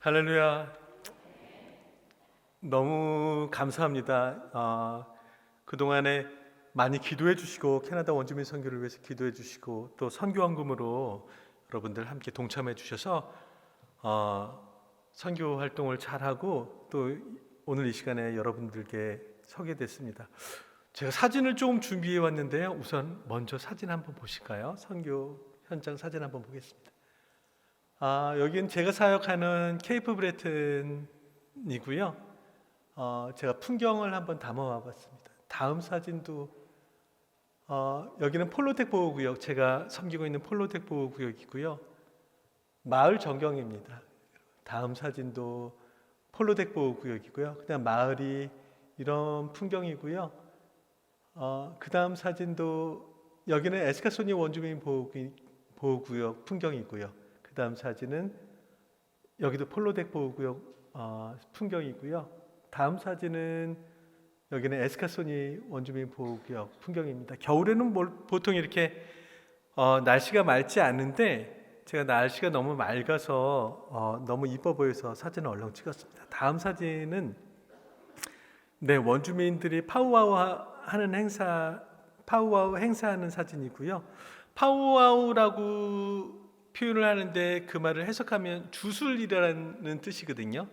할렐루야. 너무 감사합니다. 그동안에 많이 기도해 주시고 캐나다 원주민 선교를 위해서 기도해 주시고 또 선교헌금으로 여러분들 함께 동참해 주셔서 선교 활동을 잘하고 또 오늘 이 시간에 여러분들께 서게 됐습니다. 제가 사진을 조금 준비해 왔는데요. 우선 먼저 사진 한번 보실까요? 선교 현장 사진 한번 보겠습니다. 여기는 제가 사역하는 케이프 브레튼이고요. 제가 풍경을 한번 담아와 봤습니다. 다음 사진도 여기는 폴로텍 보호구역, 제가 섬기고 있는 폴로텍 보호구역이고요. 마을 전경입니다. 다음 사진도 폴로텍 보호구역이고요. 그다음 마을이 이런 풍경이고요. 그 다음 사진도 여기는 에스카소니 원주민 보호구역 풍경이고요. 그 다음 사진은 여기도 폴로덱 보호구역 풍경이고요. 다음 사진은 여기는 에스카소니 원주민 보호구역 풍경입니다. 겨울에는 보통 이렇게 날씨가 맑지 않은데 제가 날씨가 너무 맑아서 너무 이뻐 보여서 사진을 얼른 찍었습니다. 다음 사진은 원주민들이 파우와우 행사하는 사진이고요. 파우와우라고 표현을 하는데 그 말을 해석하면 주술이라는 뜻이거든요.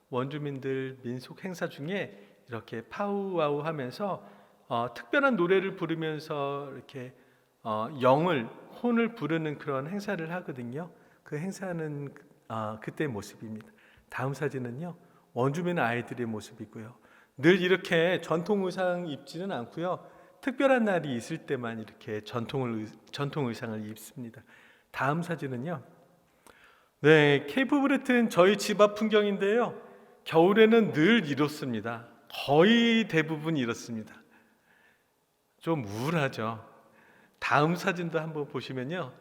원주민들 민속 행사 중에 이렇게 파우와우 하면서 특별한 노래를 부르면서 이렇게 혼을 부르는 그런 행사를 하거든요. 그 행사는 그때 모습입니다. 다음 사진은요, 원주민 아이들의 모습이고요. 늘 이렇게 전통 의상 입지는 않고요. 특별한 날이 있을 때만 이렇게 전통 의상을 입습니다. 다음 사진은요. 케이프 브레튼 저희 집 앞 풍경인데요. 겨울에는 늘 이렇습니다. 거의 대부분 이렇습니다. 좀 우울하죠. 다음 사진도 한번 보시면요.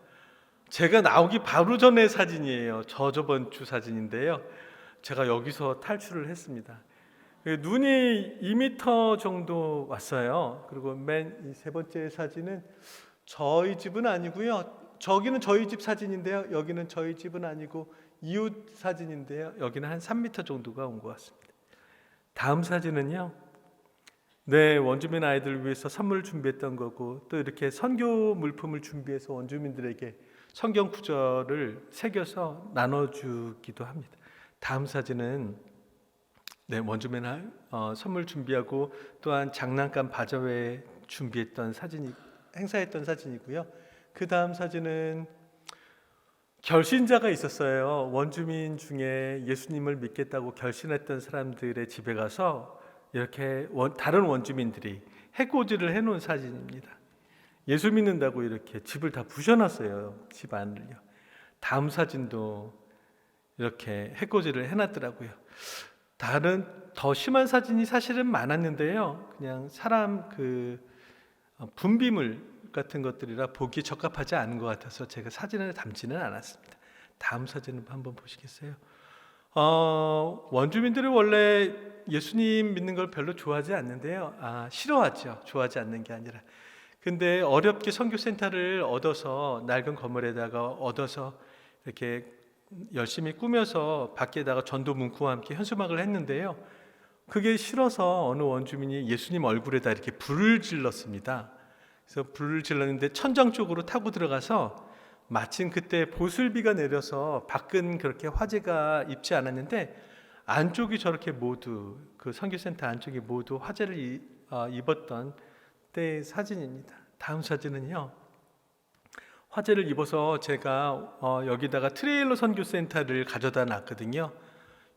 제가 나오기 바로 전의 사진이에요. 저번 주 사진인데요. 제가 여기서 탈출을 했습니다. 눈이 2m 정도 왔어요. 그리고 맨 세 번째 사진은 저희 집은 아니고요. 저기는 저희 집 사진인데요. 여기는 저희 집은 아니고 이웃 사진인데요. 여기는 한 3m 정도가 온 것 같습니다. 다음 사진은요. 원주민 아이들을 위해서 선물을 준비했던 거고 또 이렇게 선교 물품을 준비해서 원주민들에게 성경 구절을 새겨서 나눠주기도 합니다. 다음 사진은 원주민 선물 준비하고 또한 장난감 바자회 준비했던 행사했던 사진이고요. 그 다음 사진은 결신자가 있었어요. 원주민 중에 예수님을 믿겠다고 결신했던 사람들의 집에 가서 이렇게 다른 원주민들이 해코지를 해놓은 사진입니다. 예수 믿는다고 이렇게 집을 다 부셔놨어요. 집 안을요. 다음 사진도 이렇게 해코지를 해놨더라고요. 다른 더 심한 사진이 사실은 많았는데요. 그냥 사람 분비물 같은 것들이라 보기 적합하지 않은 것 같아서 제가 사진을 담지는 않았습니다. 다음 사진을 한번 보시겠어요? 원주민들은 원래 예수님 믿는 걸 별로 좋아하지 않는데요. 싫어하죠. 좋아하지 않는 게 아니라. 근데 어렵게 선교센터를 얻어서 낡은 건물에다가 얻어서 이렇게 열심히 꾸며서 밖에다가 전도 문구와 함께 현수막을 했는데요. 그게 싫어서 어느 원주민이 예수님 얼굴에다 이렇게 불을 질렀습니다. 그래서 불을 질렀는데 천장 쪽으로 타고 들어가서 마침 그때 보슬비가 내려서 밖은 그렇게 화재가 입지 않았는데 안쪽이 저렇게 모두 그 선교센터 안쪽이 모두 화재를 입었던 때의 사진입니다. 다음 사진은요. 화재를 입어서 제가 여기다가 트레일러 선교센터를 가져다 놨거든요.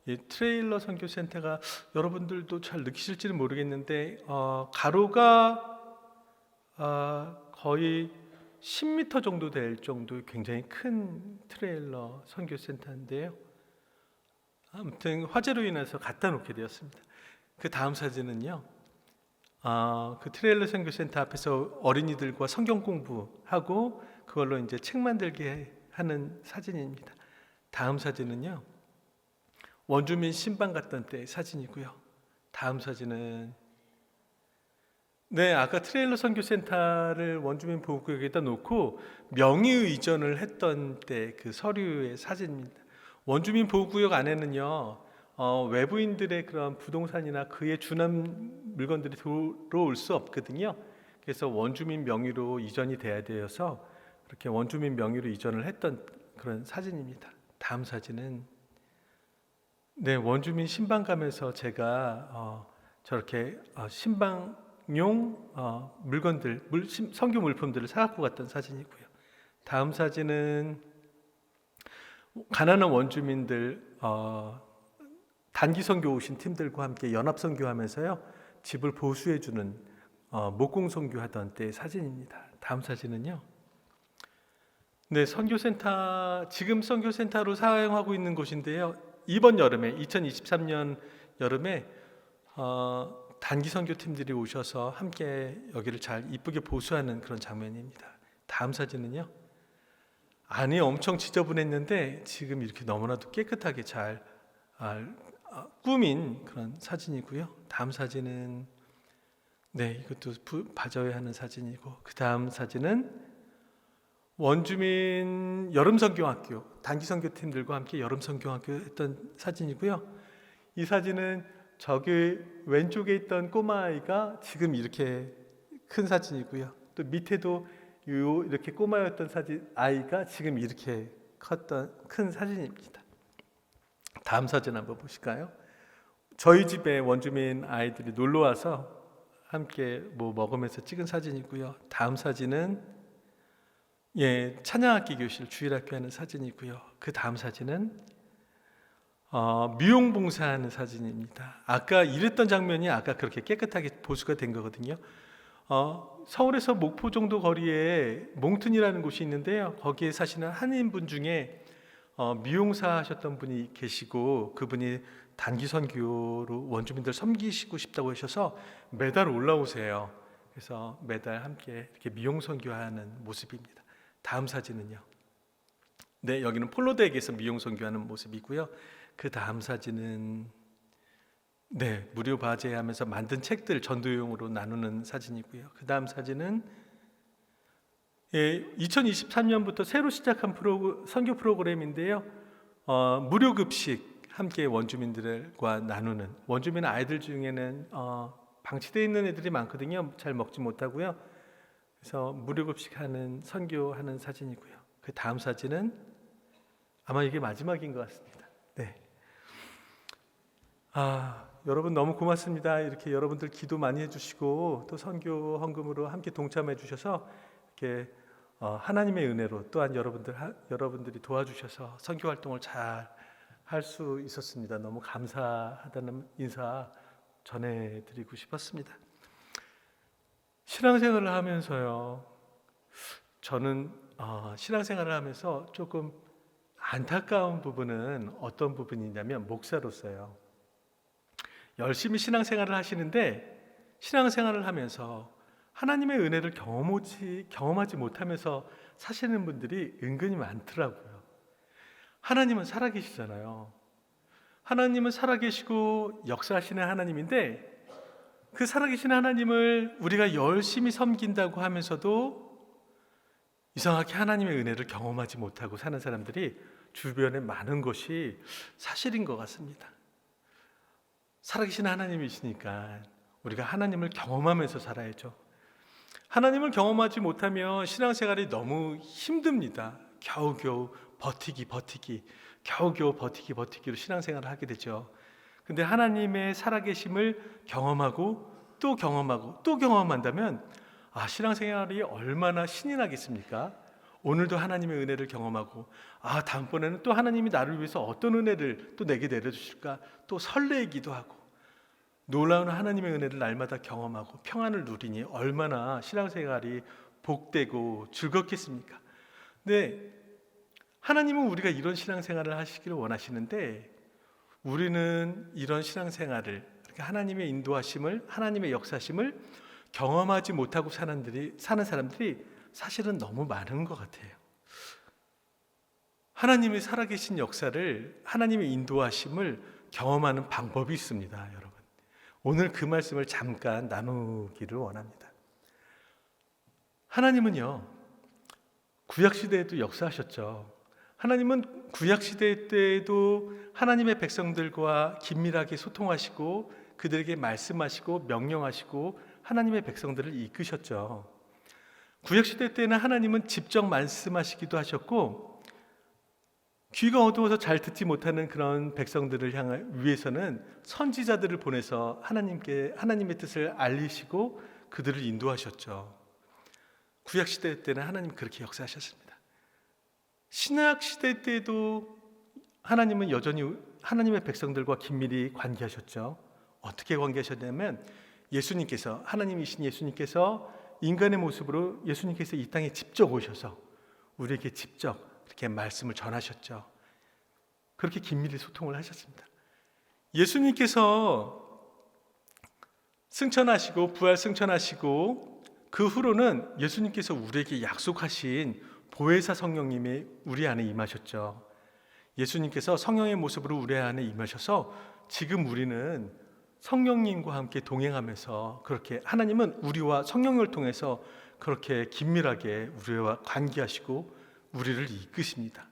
이 트레일러 선교센터가 여러분들도 잘 느끼실지는 모르겠는데 가로가 거의 10m 정도 될 정도의 굉장히 큰 트레일러 선교센터인데요. 아무튼 화재로 인해서 갖다 놓게 되었습니다. 그 다음 사진은요. 그 트레일러 선교센터 앞에서 어린이들과 성경 공부하고 그걸로 이제 책 만들게 하는 사진입니다. 다음 사진은요. 원주민 신방 갔던 때 사진이고요. 다음 사진은 아까 트레일러 선교센터를 원주민 보호구역에다 놓고 명의 이전을 했던 때 그 서류의 사진입니다. 원주민 보호구역 안에는요, 외부인들의 그런 부동산이나 그에 준한 물건들이 들어올 수 없거든요. 그래서 원주민 명의로 이전이 돼야 되어서 그렇게 원주민 명의로 이전을 했던 그런 사진입니다. 다음 사진은 네, 원주민 신방감에서 제가 저렇게 신방용 물건들, 선교 물품들을 사갖고 갔던 사진이고요. 다음 사진은 가난한 원주민들 단기 선교 오신 팀들과 함께 연합 선교하면서요 집을 보수해주는 목공 선교하던 때 사진입니다. 다음 사진은요. 네, 선교센터 지금 선교센터로 사용하고 있는 곳인데요. 이번 여름에 2023년 여름에 단기 선교팀들이 오셔서 함께 여기를 잘 이쁘게 보수하는 그런 장면입니다. 다음 사진은요. 안이 엄청 지저분했는데 지금 이렇게 너무나도 깨끗하게 잘 꾸민 그런 사진이고요. 다음 사진은 네, 이것도 바저에 하는 사진이고, 그 다음 사진은 원주민 여름선교학교 단기선교팀들과 함께 여름선교학교 했던 사진이고요. 이 사진은 저기 왼쪽에 있던 꼬마아이가 지금 이렇게 큰 사진이고요. 또 밑에도 이렇게 꼬마였던 사진 아이가 지금 이렇게 큰 사진입니다. 다음 사진 한번 보실까요? 저희 집에 원주민 아이들이 놀러 와서 함께 뭐 먹으면서 찍은 사진이고요. 다음 사진은 찬양악기 교실 주일학교 하는 사진이고요. 그 다음 사진은 미용봉사하는 사진입니다. 아까 이랬던 장면이 아까 그렇게 깨끗하게 보수가 된 거거든요. 서울에서 목포 정도 거리에 몽튼이라는 곳이 있는데요. 거기에 사시는 한인분 중에 미용사 하셨던 분이 계시고, 그분이 단기 선교로 원주민들 섬기시고 싶다고 하셔서 매달 올라오세요. 그래서 매달 함께 이렇게 미용 선교하는 모습입니다. 다음 사진은요. 네, 여기는 폴로덱에서 미용 선교하는 모습이고요. 그 다음 사진은 네, 무료 바제하면서 만든 책들 전도용으로 나누는 사진이고요. 그 다음 사진은 2023년부터 새로 시작한 선교 프로그램인데요. 무료 급식 함께 원주민들과 나누는, 원주민 아이들 중에는 방치되어 있는 애들이 많거든요. 잘 먹지 못하고요. 그래서 무료 급식하는 선교하는 사진이고요. 그 다음 사진은 아마 이게 마지막인 것 같습니다. 네. 여러분 너무 고맙습니다. 이렇게 여러분들 기도 많이 해주시고 또 선교 헌금으로 함께 동참해 주셔서 이렇게 하나님의 은혜로 또한 여러분들이 도와주셔서 선교 활동을 잘 할 수 있었습니다. 너무 감사하다는 인사 전해드리고 싶었습니다. 신앙생활을 하면서요, 저는 신앙생활을 하면서 조금 안타까운 부분은 어떤 부분이냐면, 목사로서요, 열심히 신앙생활을 하시는데 신앙생활을 하면서 하나님의 은혜를 경험하지 못하면서 사시는 분들이 은근히 많더라고요. 하나님은 살아계시잖아요. 하나님은 살아계시고 역사하시는 하나님인데, 그 살아계신 하나님을 우리가 열심히 섬긴다고 하면서도 이상하게 하나님의 은혜를 경험하지 못하고 사는 사람들이 주변에 많은 것이 사실인 것 같습니다. 살아계신 하나님이시니까 우리가 하나님을 경험하면서 살아야죠. 하나님을 경험하지 못하면 신앙생활이 너무 힘듭니다. 겨우겨우 겨우겨우 버티기로 신앙생활을 하게 되죠. 근데 하나님의 살아계심을 경험하고 또 경험한다면 신앙생활이 얼마나 신이 나겠습니까? 오늘도 하나님의 은혜를 경험하고 다음번에는 또 하나님이 나를 위해서 어떤 은혜를 또 내게 내려주실까 또 설레이기도 하고, 놀라운 하나님의 은혜를 날마다 경험하고 평안을 누리니 얼마나 신앙생활이 복되고 즐겁겠습니까? 근데 하나님은 우리가 이런 신앙생활을 하시기를 원하시는데, 우리는 이런 신앙생활을, 하나님의 인도하심을, 하나님의 역사심을 경험하지 못하고 사는 사람들이 사실은 너무 많은 것 같아요. 하나님의 살아계신 역사를, 하나님의 인도하심을 경험하는 방법이 있습니다, 여러분. 오늘 그 말씀을 잠깐 나누기를 원합니다. 하나님은요, 구약시대에도 역사하셨죠. 하나님은 구약 시대 때에도 하나님의 백성들과 긴밀하게 소통하시고 그들에게 말씀하시고 명령하시고 하나님의 백성들을 이끄셨죠. 구약 시대 때는 하나님은 직접 말씀하시기도 하셨고, 귀가 어두워서 잘 듣지 못하는 그런 백성들을 위해서는 선지자들을 보내서 하나님의 뜻을 알리시고 그들을 인도하셨죠. 구약 시대 때는 하나님 그렇게 역사하셨습니다. 신약 시대 때도 하나님은 여전히 하나님의 백성들과 긴밀히 관계하셨죠. 어떻게 관계하셨냐면 예수님께서, 하나님이신 예수님께서 인간의 모습으로 예수님께서 이 땅에 직접 오셔서 우리에게 직접 이렇게 말씀을 전하셨죠. 그렇게 긴밀히 소통을 하셨습니다. 예수님께서 승천하시고 부활 승천하시고 그 후로는 예수님께서 우리에게 약속하신 보혜사 성령님이 우리 안에 임하셨죠. 예수님께서 성령의 모습으로 우리 안에 임하셔서 지금 우리는 성령님과 함께 동행하면서 그렇게 하나님은 우리와 성령을 통해서 그렇게 긴밀하게 우리와 관계하시고 우리를 이끄십니다.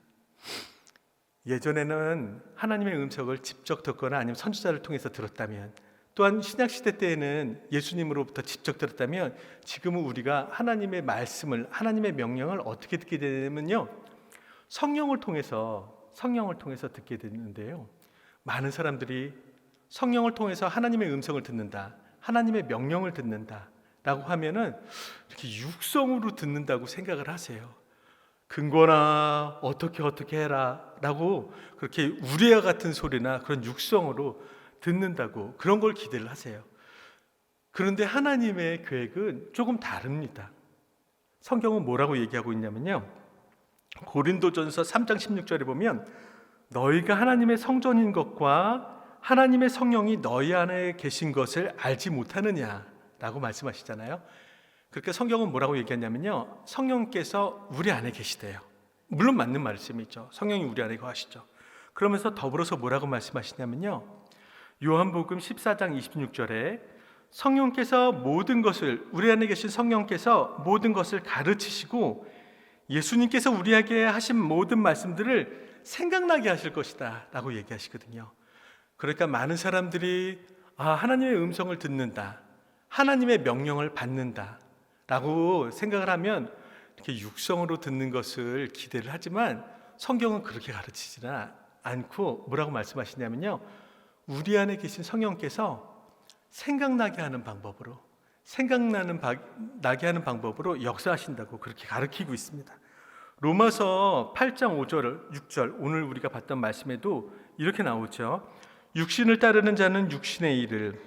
예전에는 하나님의 음성을 직접 듣거나 아니면 선지자를 통해서 들었다면, 또한 신약시대 때에는 예수님으로부터 직접 들었다면, 지금은 우리가 하나님의 말씀을, 하나님의 명령을 어떻게 듣게 되냐면요, 성령을 통해서 듣게 되는데요, 많은 사람들이 성령을 통해서 하나님의 음성을 듣는다, 하나님의 명령을 듣는다 라고 하면은 이렇게 육성으로 듣는다고 생각을 하세요. 근거나 어떻게 해라 라고 그렇게 우레와 같은 소리나 그런 육성으로 듣는다고 그런 걸 기대를 하세요. 그런데 하나님의 계획은 조금 다릅니다. 성경은 뭐라고 얘기하고 있냐면요, 고린도전서 3장 16절에 보면 너희가 하나님의 성전인 것과 하나님의 성령이 너희 안에 계신 것을 알지 못하느냐 라고 말씀하시잖아요. 그렇게 성경은 뭐라고 얘기하냐면요, 성령께서 우리 안에 계시대요. 물론 맞는 말씀이죠. 성령이 우리 안에 거하시죠. 그러면서 더불어서 뭐라고 말씀하시냐면요, 요한복음 14장 26절에 성령께서 모든 것을, 우리 안에 계신 성령께서 모든 것을 가르치시고 예수님께서 우리에게 하신 모든 말씀들을 생각나게 하실 것이다 라고 얘기하시거든요. 그러니까 많은 사람들이 하나님의 음성을 듣는다, 하나님의 명령을 받는다 라고 생각을 하면 이렇게 육성으로 듣는 것을 기대를 하지만 성경은 그렇게 가르치지는 않고 뭐라고 말씀하시냐면요, 우리 안에 계신 성령께서 생각나게 하는 방법으로, 나게 하는 방법으로 역사하신다고 그렇게 가르치고 있습니다. 로마서 8장 5절, 6절, 오늘 우리가 봤던 말씀에도 이렇게 나오죠. 육신을 따르는 자는 육신의 일을,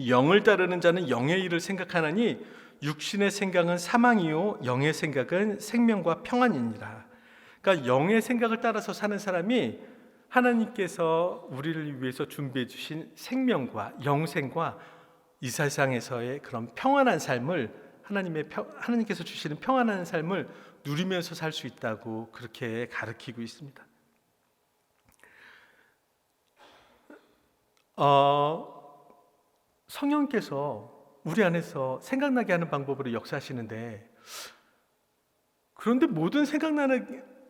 영을 따르는 자는 영의 일을 생각하나니 육신의 생각은 사망이요 영의 생각은 생명과 평안이니라. 그러니까 영의 생각을 따라서 사는 사람이 하나님께서 우리를 위해서 준비해 주신 생명과 영생과 이 세상에서의 그런 평안한 삶을, 하나님께서 주시는 평안한 삶을 누리면서 살 수 있다고 그렇게 가르치고 있습니다. 성령께서 우리 안에서 생각나게 하는 방법으로 역사하시는데, 그런데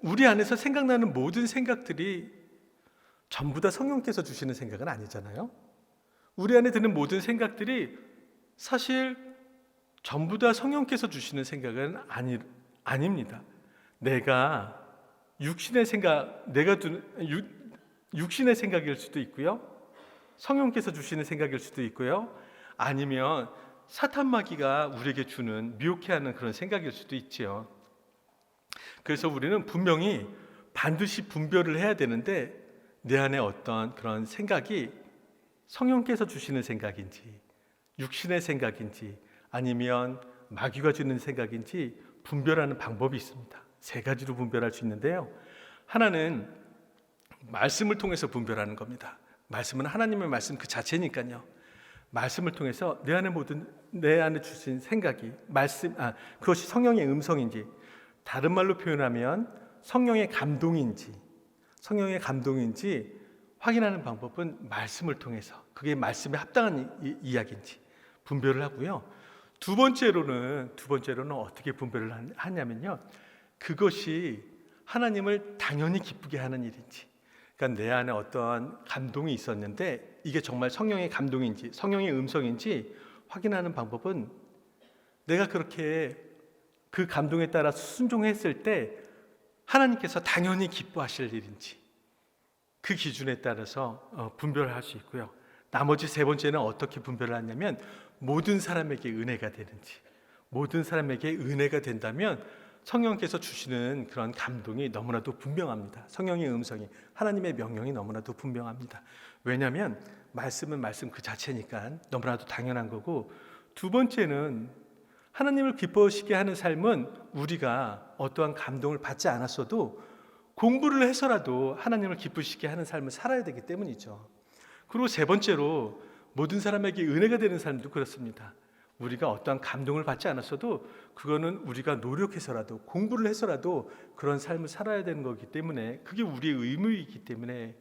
우리 안에서 생각나는 모든 생각들이 전부 다 성령께서 주시는 생각은 아니잖아요. 우리 안에 드는 모든 생각들이 사실 전부 다 성령께서 주시는 생각은 아닙니다. 내가 육신의 생각일 수도 있고요, 성령께서 주시는 생각일 수도 있고요, 아니면 사탄 마귀가 우리에게 주는 미혹해 하는 그런 생각일 수도 있지요. 그래서 우리는 분명히 반드시 분별을 해야 되는데, 내 안에 어떤 그런 생각이 성령께서 주시는 생각인지 육신의 생각인지 아니면 마귀가 주는 생각인지 분별하는 방법이 있습니다. 세 가지로 분별할 수 있는데요, 하나는 말씀을 통해서 분별하는 겁니다. 말씀은 하나님의 말씀 그 자체니까요. 말씀을 통해서 내 안에 주신 생각이 그것이 성령의 음성인지, 다른 말로 표현하면 성령의 감동인지 확인하는 방법은 말씀을 통해서, 그게 말씀에 합당한 이야기인지 분별을 하고요. 두 번째로는 어떻게 분별을 하냐면요, 그것이 하나님을 당연히 기쁘게 하는 일인지, 그러니까 내 안에 어떠한 감동이 있었는데 이게 정말 성령의 감동인지 성령의 음성인지 확인하는 방법은 내가 그렇게 그 감동에 따라 순종했을 때 하나님께서 당연히 기뻐하실 일인지 그 기준에 따라서 분별할 수 있고요. 나머지 세 번째는 어떻게 분별을 하냐면 모든 사람에게 은혜가 되는지, 모든 사람에게 은혜가 된다면 성령께서 주시는 그런 감동이 너무나도 분명합니다. 성령의 음성이, 하나님의 명령이 너무나도 분명합니다. 왜냐하면 말씀은 말씀 그 자체니까 너무나도 당연한 거고, 두 번째는 하나님을 기뻐하시게 하는 삶은 우리가 어떠한 감동을 받지 않았어도 공부를 해서라도 하나님을 기쁘시게 하는 삶을 살아야 되기 때문이죠. 그리고 세 번째로 모든 사람에게 은혜가 되는 삶도 그렇습니다. 우리가 어떠한 감동을 받지 않았어도 그거는 우리가 노력해서라도 공부를 해서라도 그런 삶을 살아야 되는 거기 때문에 그게 우리의 의무이기 때문에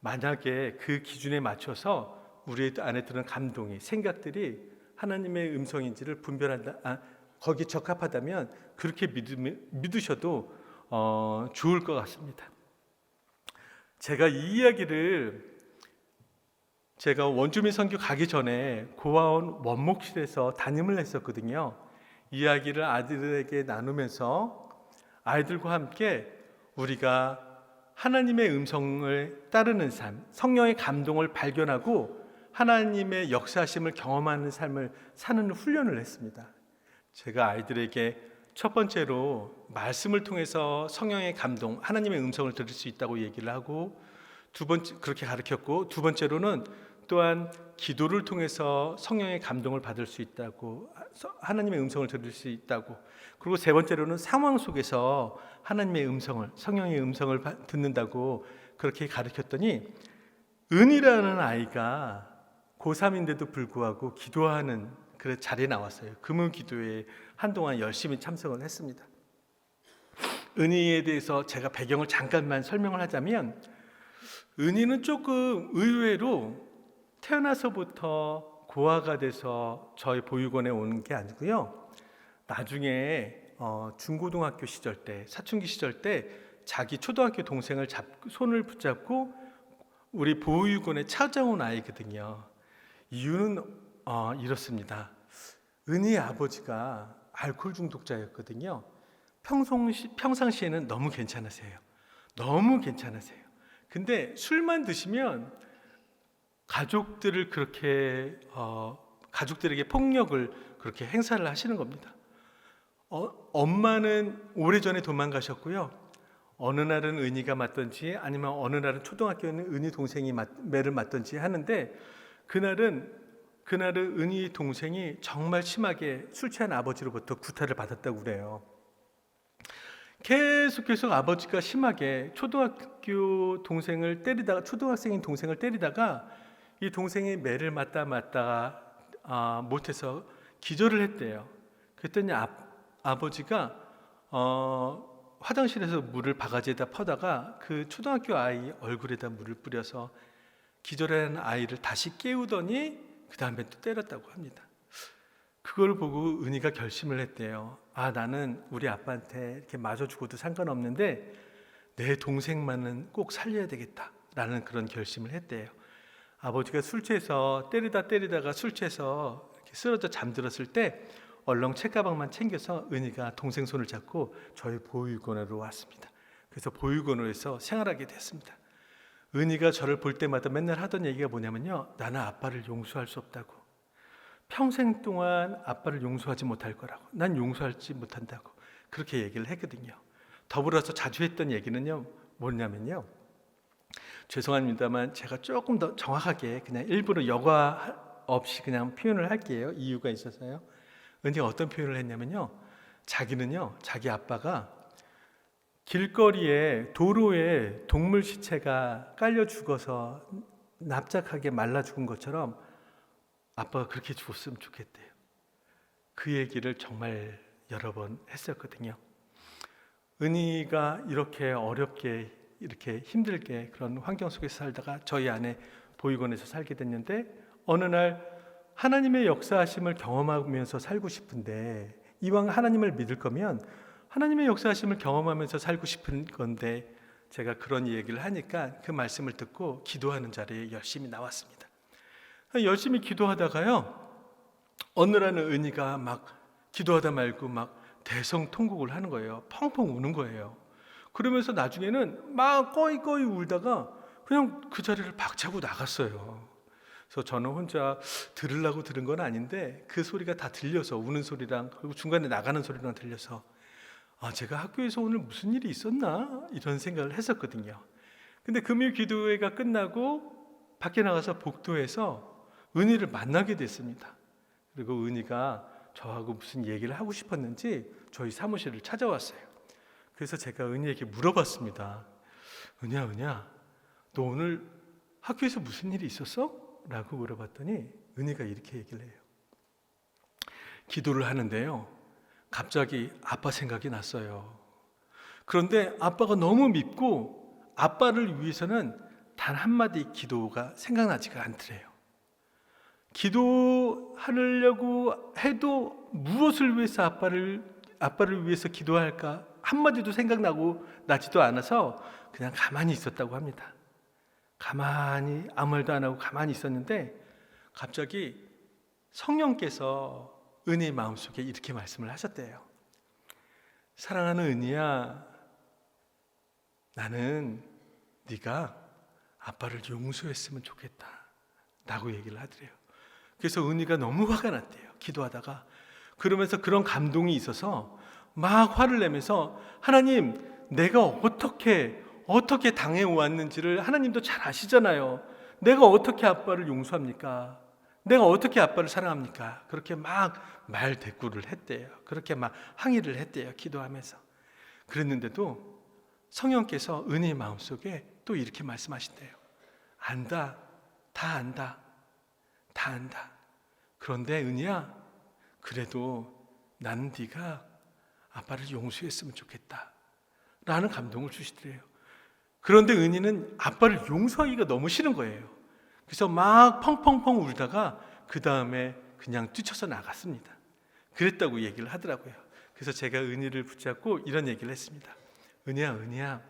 만약에 그 기준에 맞춰서 우리 안에 드는 감동이, 생각들이 하나님의 음성인지를 분별한다, 거기 적합하다면 그렇게 믿으셔도 좋을 것 같습니다. 제가 이 이야기를 제가 원주민 선교 가기 전에 고아원 원목실에서 담임을 했었거든요. 이야기를 아이들에게 나누면서 아이들과 함께 우리가 하나님의 음성을 따르는 삶, 성령의 감동을 발견하고 하나님의 역사하심을 경험하는 삶을 사는 훈련을 했습니다. 제가 아이들에게 첫 번째로 말씀을 통해서 성령의 감동, 하나님의 음성을 들을 수 있다고 얘기를 하고, 두 번째 그렇게 가르쳤고, 두 번째로는 또한 기도를 통해서 성령의 감동을 받을 수 있다고, 하나님의 음성을 들을 수 있다고, 그리고 세 번째로는 상황 속에서 하나님의 음성을, 성령의 음성을 듣는다고 그렇게 가르쳤더니 은이라는 아이가 고3인데도 불구하고 기도하는 그 자리에 나왔어요. 금요 기도에 한동안 열심히 참석을 했습니다. 은희에 대해서 제가 배경을 잠깐만 설명을 하자면, 은희는 조금 의외로 태어나서부터 고아가 돼서 저희 보육원에 오는 게 아니고요. 나중에 중고등학교 시절 때, 사춘기 시절 때 자기 초등학교 동생을 손을 붙잡고 우리 보육원에 찾아온 아이거든요. 이유는 이렇습니다. 은희의 아버지가 알코올 중독자였거든요. 평상시에는 너무 괜찮으세요. 너무 괜찮으세요. 근데 술만 드시면 가족들을 그렇게 가족들에게 폭력을 그렇게 행사를 하시는 겁니다. 엄마는 오래전에 도망가셨고요. 어느 날은 은희가 맞든지 아니면 어느 날은 초등학교에는 은희 동생이 매를 맞든지 하는데, 그날은 은희 동생이 정말 심하게 술 취한 아버지로부터 구타를 받았다고 그래요. 계속 아버지가 심하게 초등학생인 동생을 때리다가 이 동생이 매를 맞다가 못해서 기절을 했대요. 그랬더니 아버지가 화장실에서 물을 바가지에다 퍼다가 그 초등학교 아이 얼굴에다 물을 뿌려서 기절한 아이를 다시 깨우더니 그 다음에 또 때렸다고 합니다. 그걸 보고 은희가 결심을 했대요. 나는 우리 아빠한테 이렇게 맞아 죽어도 상관없는데 내 동생만은 꼭 살려야 되겠다라는 그런 결심을 했대요. 아버지가 술 취해서 때리다가 술 취해서 이렇게 쓰러져 잠들었을 때 얼렁 책가방만 챙겨서 은희가 동생 손을 잡고 저희 보육원으로 왔습니다. 그래서 보육원에서 생활하게 됐습니다. 은희가 저를 볼 때마다 맨날 하던 얘기가 뭐냐면요, 나는 아빠를 용서할 수 없다고, 평생 동안 아빠를 용서하지 못할 거라고, 난 용서하지 못한다고 그렇게 얘기를 했거든요. 더불어서 자주 했던 얘기는요 뭐냐면요, 죄송합니다만 제가 조금 더 정확하게 그냥 일부러 여과 없이 그냥 표현을 할게요. 이유가 있어서요. 은희가 어떤 표현을 했냐면요, 자기는요 자기 아빠가 길거리에 도로에 동물 시체가 깔려 죽어서 납작하게 말라 죽은 것처럼 아빠가 그렇게 죽었으면 좋겠대요. 그 얘기를 정말 여러 번 했었거든요. 은희가 이렇게 어렵게 이렇게 힘들게 그런 환경 속에서 살다가 저희 안에 보육원에서 살게 됐는데, 어느 날 하나님의 역사하심을 경험하면서 살고 싶은데, 이왕 하나님을 믿을 거면 하나님의 역사하심을 경험하면서 살고 싶은 건데 제가 그런 얘기를 하니까 그 말씀을 듣고 기도하는 자리에 열심히 나왔습니다. 열심히 기도하다가요, 어느 날은 은희가 막 기도하다 말고 막 대성통곡을 하는 거예요. 펑펑 우는 거예요. 그러면서 나중에는 막 꺼이꺼이 울다가 그냥 그 자리를 박차고 나갔어요. 그래서 저는 혼자 들으려고 들은 건 아닌데 그 소리가 다 들려서, 우는 소리랑 그리고 중간에 나가는 소리랑 들려서 제가 학교에서 오늘 무슨 일이 있었나 이런 생각을 했었거든요. 근데 금요 기도회가 끝나고 밖에 나가서 복도에서 은희를 만나게 됐습니다. 그리고 은희가 저하고 무슨 얘기를 하고 싶었는지 저희 사무실을 찾아왔어요. 그래서 제가 은희에게 물어봤습니다. 은희야, 너 오늘 학교에서 무슨 일이 있었어? 라고 물어봤더니 은희가 이렇게 얘기를 해요. 기도를 하는데요, 갑자기 아빠 생각이 났어요. 그런데 아빠가 너무 밉고 아빠를 위해서는 단 한마디 기도가 생각나지가 않더래요. 기도하려고 해도 무엇을 위해서 아빠를 위해서 기도할까 한마디도 나지도 않아서 그냥 가만히 있었다고 합니다. 가만히 아무 말도 안 하고 가만히 있었는데 갑자기 성령께서 은희의 마음속에 이렇게 말씀을 하셨대요. 사랑하는 은희야, 나는 네가 아빠를 용서했으면 좋겠다 라고 얘기를 하더래요. 그래서 은희가 너무 화가 났대요. 기도하다가. 그러면서 그런 감동이 있어서 막 화를 내면서 하나님, 내가 어떻게 당해왔는지를 하나님도 잘 아시잖아요. 내가 어떻게 아빠를 용서합니까? 내가 어떻게 아빠를 사랑합니까? 그렇게 막 말대꾸를 했대요. 그렇게 막 항의를 했대요. 기도하면서. 그랬는데도 성령께서 은혜의 마음속에 또 이렇게 말씀하신대요. 안다. 다 안다. 다 안다. 그런데 은희야, 그래도 나는 네가 아빠를 용서했으면 좋겠다 라는 감동을 주시더래요. 그런데 은희는 아빠를 용서하기가 너무 싫은 거예요. 그래서 막 펑펑펑 울다가 그 다음에 그냥 뛰쳐서 나갔습니다. 그랬다고 얘기를 하더라고요. 그래서 제가 은희를 붙잡고 이런 얘기를 했습니다. 은희야,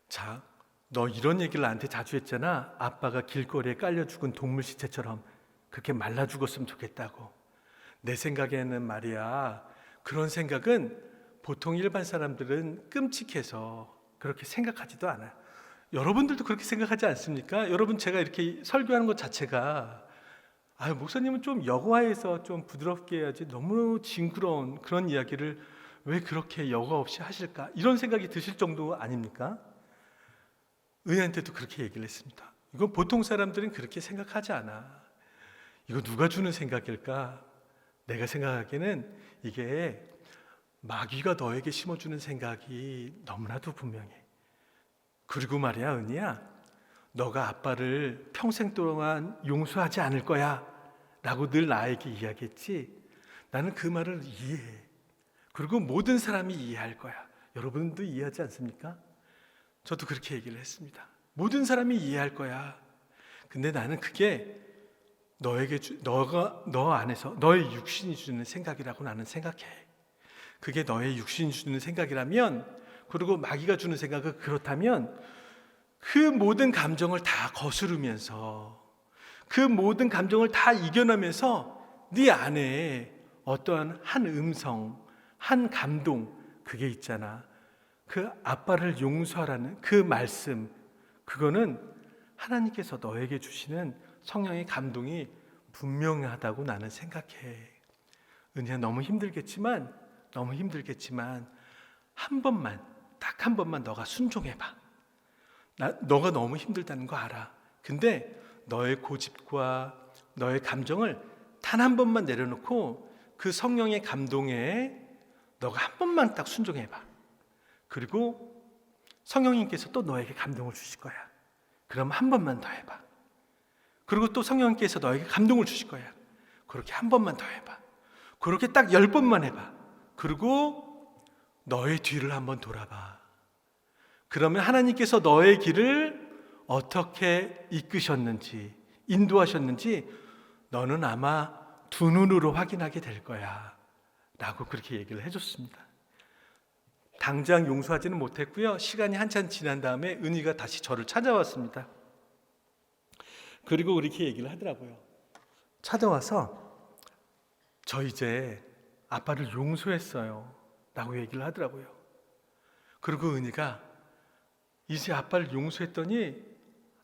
자, 너 이런 얘기를 나한테 자주 했잖아. 아빠가 길거리에 깔려 죽은 동물 시체처럼 그렇게 말라 죽었으면 좋겠다고. 내 생각에는 말이야, 그런 생각은 보통 일반 사람들은 끔찍해서 그렇게 생각하지도 않아요. 여러분들도 그렇게 생각하지 않습니까? 여러분, 제가 이렇게 설교하는 것 자체가 목사님은 좀 여과해서 좀 부드럽게 해야지 너무 징그러운 그런 이야기를 왜 그렇게 여과 없이 하실까? 이런 생각이 드실 정도 아닙니까? 은혜한테도 그렇게 얘기를 했습니다. 이건 보통 사람들은 그렇게 생각하지 않아. 이거 누가 주는 생각일까? 내가 생각하기에는 이게 마귀가 너에게 심어주는 생각이 너무나도 분명해. 그리고 말이야, 은희야, 너가 아빠를 평생 동안 용서하지 않을 거야 라고 늘 나에게 이야기했지. 나는 그 말을 이해해. 그리고 모든 사람이 이해할 거야. 여러분도 이해하지 않습니까? 저도 그렇게 얘기를 했습니다. 모든 사람이 이해할 거야. 근데 나는 그게 너 안에서 너의 육신이 주는 생각이라고 나는 생각해. 그게 너의 육신이 주는 생각이라면, 그리고 마귀가 주는 생각은 그렇다면 그 모든 감정을 다 거스르면서 그 모든 감정을 다 이겨내면서 네 안에 어떠한 한 음성, 한 감동, 그게 있잖아. 그 아빠를 용서하라는 그 말씀, 그거는 하나님께서 너에게 주시는 성령의 감동이 분명하다고 나는 생각해. 은혜야, 너무 힘들겠지만 한 번만, 딱 한 번만 너가 순종해봐. 너가 너무 힘들다는 거 알아. 근데 너의 고집과 너의 감정을 단 한 번만 내려놓고 그 성령의 감동에 너가 한 번만 딱 순종해봐. 그리고 성령님께서 또 너에게 감동을 주실 거야. 그럼 한 번만 더 해봐. 그리고 또 성령님께서 너에게 감동을 주실 거야. 그렇게 한 번만 더 해봐. 그렇게 딱 10번만 해봐. 그리고 너의 뒤를 한번 돌아봐. 그러면 하나님께서 너의 길을 어떻게 이끄셨는지, 인도하셨는지 너는 아마 두 눈으로 확인하게 될 거야 라고 그렇게 얘기를 해줬습니다. 당장 용서하지는 못했고요. 시간이 한참 지난 다음에 은희가 다시 저를 찾아왔습니다. 그리고 이렇게 얘기를 하더라고요. 찾아와서 저 이제 아빠를 용서했어요 라고 얘기를 하더라고요. 그리고 은희가 이제 아빠를 용서했더니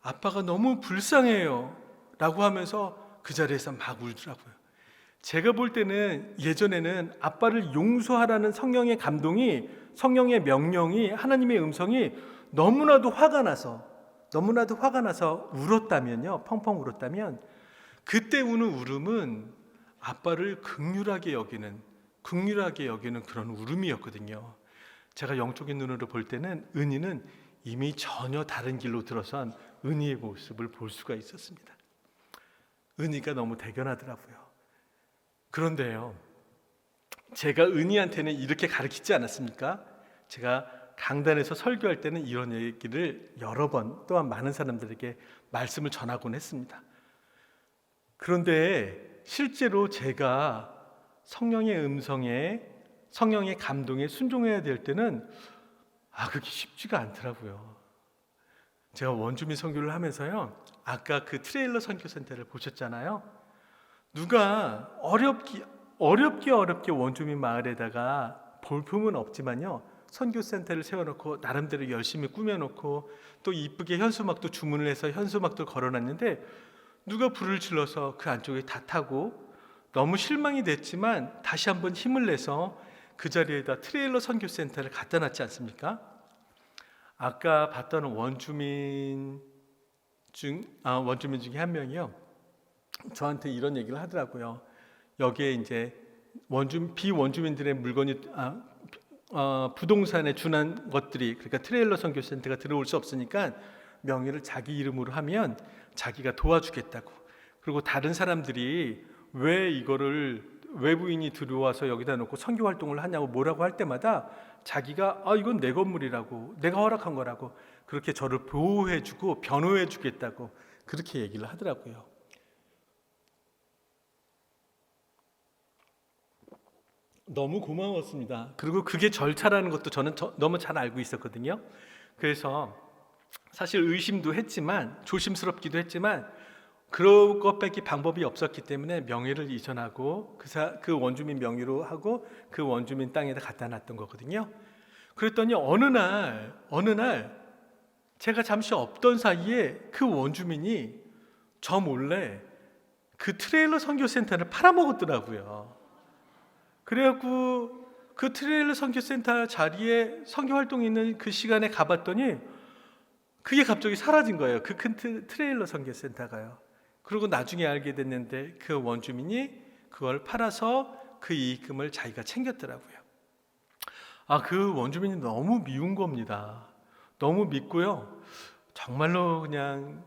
아빠가 너무 불쌍해요 라고 하면서 그 자리에서 막 울더라고요. 제가 볼 때는 예전에는 아빠를 용서하라는 성령의 감동이, 성령의 명령이, 하나님의 음성이 너무나도 화가 나서 울었다면요, 펑펑 울었다면, 그때 우는 울음은 아빠를 극률하게 여기는 그런 울음이었거든요. 제가 영적인 눈으로 볼 때는 은희는 이미 전혀 다른 길로 들어선 은희의 모습을 볼 수가 있었습니다. 은희가 너무 대견하더라고요. 그런데요, 제가 은희한테는 이렇게 가르치지 않았습니까? 제가 강단에서 설교할 때는 이런 얘기를 여러 번, 또한 많은 사람들에게 말씀을 전하곤 했습니다. 그런데 실제로 제가 성령의 음성에, 성령의 감동에 순종해야 될 때는 그게 쉽지가 않더라고요. 제가 원주민 선교를 하면서요, 아까 그 트레일러 선교센터를 보셨잖아요. 누가 어렵게 원주민 마을에다가 볼품은 없지만요, 선교센터를 세워놓고 나름대로 열심히 꾸며놓고 또 이쁘게 현수막도 주문을 해서 현수막도 걸어놨는데, 누가 불을 질러서 그 안쪽에 다 타고 너무 실망이 됐지만 다시 한번 힘을 내서 그 자리에다 트레일러 선교센터를 갖다 놨지 않습니까? 아까 봤던 원주민 중에 한 명이요, 저한테 이런 얘기를 하더라고요. 여기에 이제 비원주민들의 물건이 부동산에 준한 것들이, 그러니까 트레일러 선교센터가 들어올 수 없으니까 명의를 자기 이름으로 하면 자기가 도와주겠다고. 그리고 다른 사람들이 왜 이거를 외부인이 들어와서 여기다 놓고 선교 활동을 하냐고 뭐라고 할 때마다 자기가 이건 내 건물이라고, 내가 허락한 거라고, 그렇게 저를 보호해주고 변호해주겠다고 그렇게 얘기를 하더라고요. 너무 고마웠습니다. 그리고 그게 절차라는 것도 저는 너무 잘 알고 있었거든요. 그래서 사실 의심도 했지만, 조심스럽기도 했지만, 그럴 것밖에 방법이 없었기 때문에 명의를 이전하고 그 원주민 명의로 하고 그 원주민 땅에다 갖다 놨던 거거든요. 그랬더니 어느 날 제가 잠시 없던 사이에 그 원주민이 저 몰래 그 트레일러 선교센터를 팔아먹었더라고요. 그래갖고 그 트레일러 선교센터 자리에 선교 활동이 있는 그 시간에 가봤더니 그게 갑자기 사라진 거예요. 그 큰 트레일러 선교센터가요. 그리고 나중에 알게 됐는데 그 원주민이 그걸 팔아서 그 이익금을 자기가 챙겼더라고요. 그 원주민이 너무 미운 겁니다. 너무 밉고요. 정말로 그냥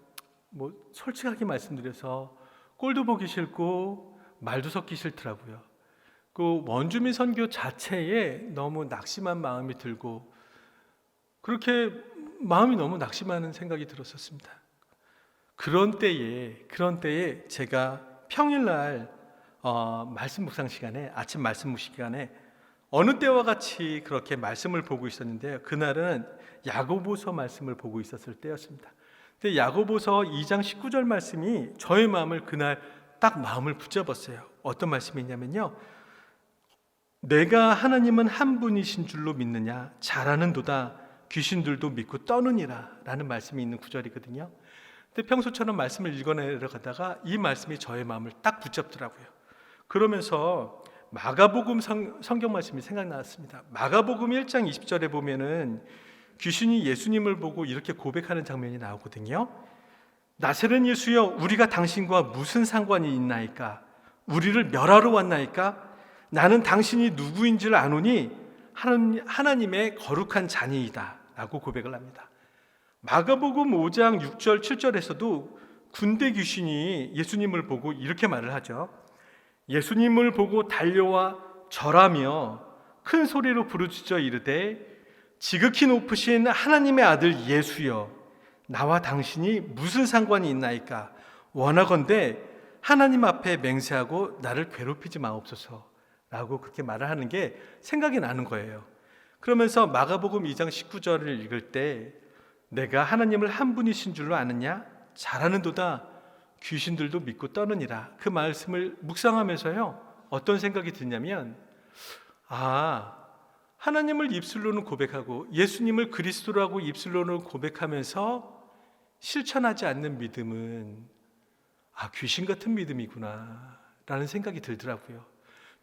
솔직하게 말씀드려서 꼴도 보기 싫고 말도 섞기 싫더라고요. 그 원주민 선교 자체에 너무 낙심한 마음이 들고, 그렇게 마음이 너무 낙심하는 생각이 들었었습니다. 그런 때에 제가 평일날 말씀 묵상 시간에, 아침 말씀 묵상 시간에 어느 때와 같이 그렇게 말씀을 보고 있었는데요, 그날은 야고보서 말씀을 보고 있었을 때였습니다. 근데 야고보서 2장 19절 말씀이 저의 마음을 그날 딱 마음을 붙잡았어요. 어떤 말씀이냐면요, 내가 하나님은 한 분이신 줄로 믿느냐, 잘하는도다 귀신들도 믿고 떠느니라 라는 말씀이 있는 구절이거든요. 근데 평소처럼 말씀을 읽어내려가다가 이 말씀이 저의 마음을 딱 붙잡더라고요. 그러면서 마가복음 성경 말씀이 생각났습니다. 마가복음 1장 20절에 보면은 귀신이 예수님을 보고 이렇게 고백하는 장면이 나오거든요. 나사렛 예수여, 우리가 당신과 무슨 상관이 있나이까? 우리를 멸하러 왔나이까? 나는 당신이 누구인지를 아노니 하나님의 거룩한 자니이다 라고 고백을 합니다. 마가복음 5장 6절 7절에서도 군대 귀신이 예수님을 보고 이렇게 말을 하죠. 예수님을 보고 달려와 절하며 큰 소리로 부르짖어 이르되, 지극히 높으신 하나님의 아들 예수여, 나와 당신이 무슨 상관이 있나이까? 원하건대 하나님 앞에 맹세하고 나를 괴롭히지 마옵소서 라고 그렇게 말을 하는 게 생각이 나는 거예요. 그러면서 마가복음 2장 19절을 읽을 때 내가 하나님을 한 분이신 줄로 아느냐? 잘하는도다. 귀신들도 믿고 떠느니라. 그 말씀을 묵상하면서요, 어떤 생각이 드냐면, 하나님을 입술로는 고백하고 예수님을 그리스도라고 입술로는 고백하면서 실천하지 않는 믿음은 귀신 같은 믿음이구나 라는 생각이 들더라고요.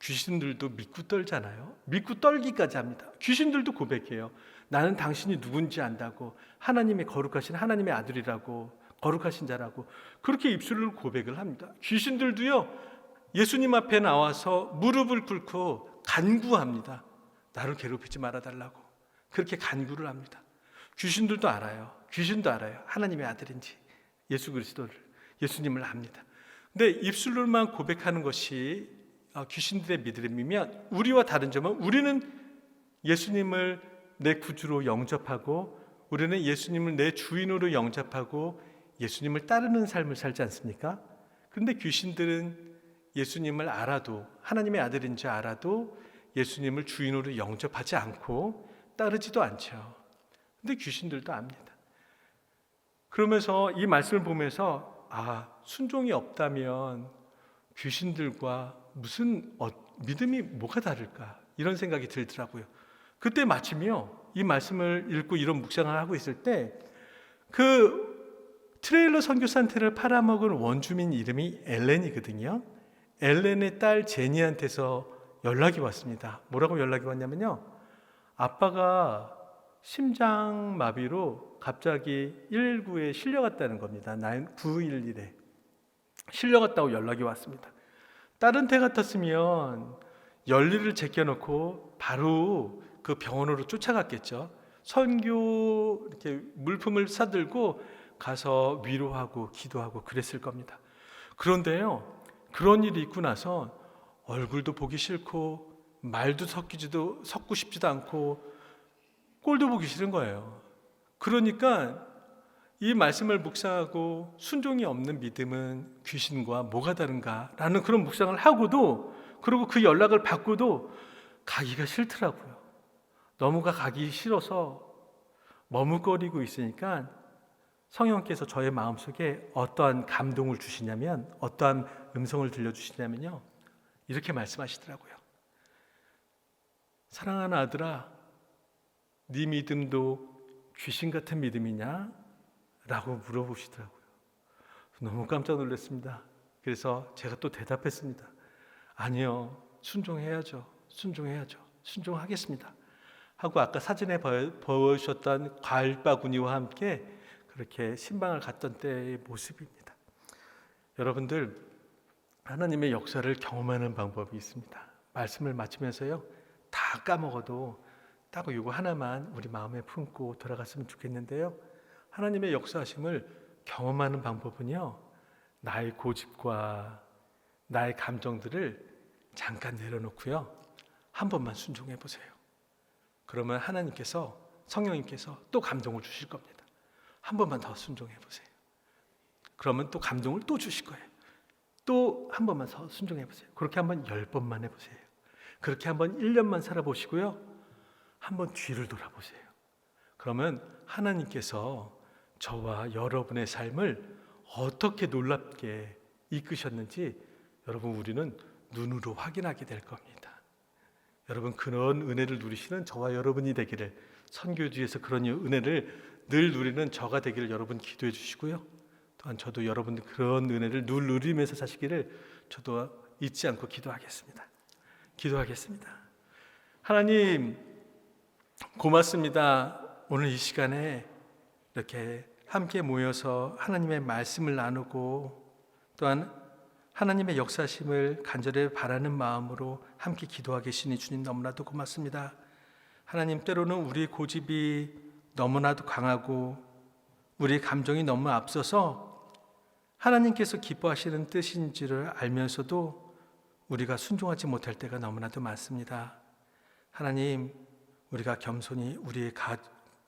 귀신들도 믿고 떨잖아요. 믿고 떨기까지 합니다. 귀신들도 고백해요. 나는 당신이 누군지 안다고, 하나님의 거룩하신 하나님의 아들이라고, 거룩하신 자라고 그렇게 입술로 고백을 합니다. 귀신들도요, 예수님 앞에 나와서 무릎을 꿇고 간구합니다. 나를 괴롭히지 말아달라고 그렇게 간구를 합니다. 귀신들도 알아요. 귀신도 알아요. 하나님의 아들인지 예수 그리스도를, 예수님을 압니다. 근데 입술로만 고백하는 것이 귀신들의 믿음이면, 우리와 다른 점은 우리는 예수님을 내 구주로 영접하고, 우리는 예수님을 내 주인으로 영접하고 예수님을 따르는 삶을 살지 않습니까? 그런데 귀신들은 예수님을 알아도, 하나님의 아들인지 알아도 예수님을 주인으로 영접하지 않고 따르지도 않죠. 근데 귀신들도 압니다. 그러면서 이 말씀을 보면서 순종이 없다면 귀신들과 무슨 믿음이 뭐가 다를까, 이런 생각이 들더라고요. 그때 마침요, 이 말씀을 읽고 이런 묵상을 하고 있을 때 그 트레일러 선교사한테를 팔아먹은 원주민 이름이 엘렌이거든요. 엘렌의 딸 제니한테서 연락이 왔습니다. 뭐라고 연락이 왔냐면요, 아빠가 심장마비로 갑자기 119에 실려갔다는 겁니다. 911에 실려갔다고 연락이 왔습니다. 다른 때 같았으면 열리를 제껴놓고 바로 그 병원으로 쫓아갔겠죠. 선교 이렇게 물품을 사들고 가서 위로하고 기도하고 그랬을 겁니다. 그런데요, 그런 일이 있고 나서 얼굴도 보기 싫고 말도 섞고 싶지도 않고 꼴도 보기 싫은 거예요. 그러니까 이 말씀을 묵상하고 순종이 없는 믿음은 귀신과 뭐가 다른가 라는 그런 묵상을 하고도, 그리고 그 연락을 받고도 가기가 싫더라고요. 너무가 가기 싫어서 머뭇거리고 있으니까 성령께서 저의 마음속에 어떠한 감동을 주시냐면, 어떠한 음성을 들려주시냐면요, 이렇게 말씀하시더라고요. 사랑하는 아들아, 네 믿음도 귀신 같은 믿음이냐? 라고 물어보시더라고요. 너무 깜짝 놀랐습니다. 그래서 제가 또 대답했습니다. 아니요, 순종해야죠. 순종하겠습니다 하고, 아까 사진에 보여주셨던 과일바구니와 함께 그렇게 신방을 갔던 때의 모습입니다. 여러분들, 하나님의 역사를 경험하는 방법이 있습니다. 말씀을 마치면서요, 다 까먹어도 딱 이거 하나만 우리 마음에 품고 돌아갔으면 좋겠는데요, 하나님의 역사하심을 경험하는 방법은요, 나의 고집과 나의 감정들을 잠깐 내려놓고요, 한 번만 순종해 보세요. 그러면 하나님께서, 성령님께서 또 감동을 주실 겁니다. 한 번만 더 순종해 보세요. 그러면 또 감동을 또 주실 거예요. 또 한 번만 더 순종해 보세요. 그렇게 한번 10번만 해보세요. 그렇게 한번 1년만 살아보시고요, 한번 뒤를 돌아보세요. 그러면 하나님께서 저와 여러분의 삶을 어떻게 놀랍게 이끄셨는지 여러분, 우리는 눈으로 확인하게 될 겁니다. 여러분, 그런 은혜를 누리시는 저와 여러분이 되기를, 선교지에서 그런 은혜를 늘 누리는 저가 되기를 여러분 기도해 주시고요, 또한 저도 여러분들 그런 은혜를 늘 누리면서 사시기를 저도 잊지 않고 기도하겠습니다. 하나님, 고맙습니다. 오늘 이 시간에 이렇게 함께 모여서 하나님의 말씀을 나누고, 또한 하나님의 역사심을 간절히 바라는 마음으로 함께 기도하고 계시니 주님, 너무나도 고맙습니다. 하나님, 때로는 우리 고집이 너무나도 강하고 우리 감정이 너무 앞서서 하나님께서 기뻐하시는 뜻인지를 알면서도 우리가 순종하지 못할 때가 너무나도 많습니다. 하나님, 우리가 겸손히 우리의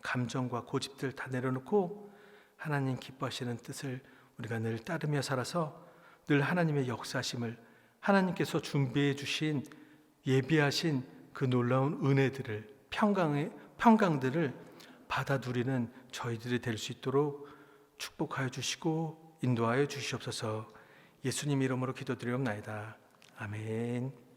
감정과 고집들 다 내려놓고 하나님 기뻐하시는 뜻을 우리가 늘 따르며 살아서 늘 하나님의 역사심을, 하나님께서 준비해 주신 예비하신 그 놀라운 은혜들을 평강들을 받아 누리는 저희들이 될 수 있도록 축복하여 주시고 인도하여 주시옵소서. 예수님 이름으로 기도드리옵나이다. 아멘.